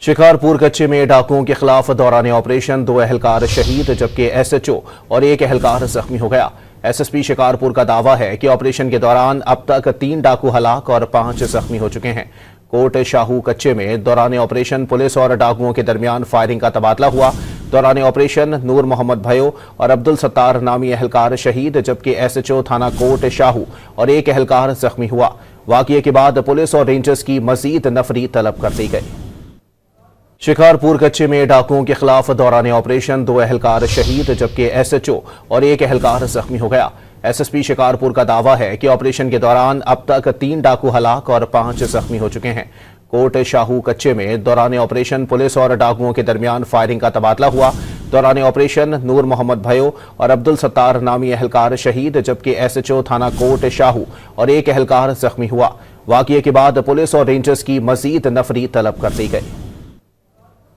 शिकारपुर कच्चे में डाकुओं के खिलाफ दौरान ऑपरेशन 2 एहलकार शहीद जबकि एसएचओ और 1 एहलकार जख्मी हो गया। एसएसपी शिकारपुर का दावा है कि ऑपरेशन के दौरान अब तक 3 डाकू हलाक और 5 जख्मी हो चुके हैं। कोट शाहू कच्चे में दौरान ऑपरेशन पुलिस और डाकुओं के दरमियान फायरिंग का तबादला हुआ। दौरान ऑपरेशन नूर मोहम्मद भयो और अब्दुल सत्तार नामी एहलकार शहीद जबकि एसएचओ थाना कोट शाहू और 1 एहलकार जख्मी हुआ। वाकये के बाद पुलिस और रेंजर्स की मजीद नफरी तलब कर दी गई। शिकारपुर कच्चे में डाकुओं के खिलाफ दौरान ऑपरेशन 2 एहलकार शहीद जबकि एसएचओ और 1 एहलकार जख्मी हो गया। एसएसपी शिकारपुर का दावा है कि ऑपरेशन के दौरान अब तक 3 डाकू हलाक और 5 जख्मी हो चुके हैं। कोट शाहू कच्चे में दौरान ऑपरेशन पुलिस और डाकुओं के दरमियान फायरिंग का तबादला हुआ। दौरान ऑपरेशन नूर मोहम्मद भयो और अब्दुल सत्तार नामी एहलकार शहीद जबकि एसएचओ थाना कोट शाहू और 1 एहलकार जख्मी हुआ। वाकये के बाद पुलिस और रेंजर्स की मजीद नफरी तलब कर दी गई।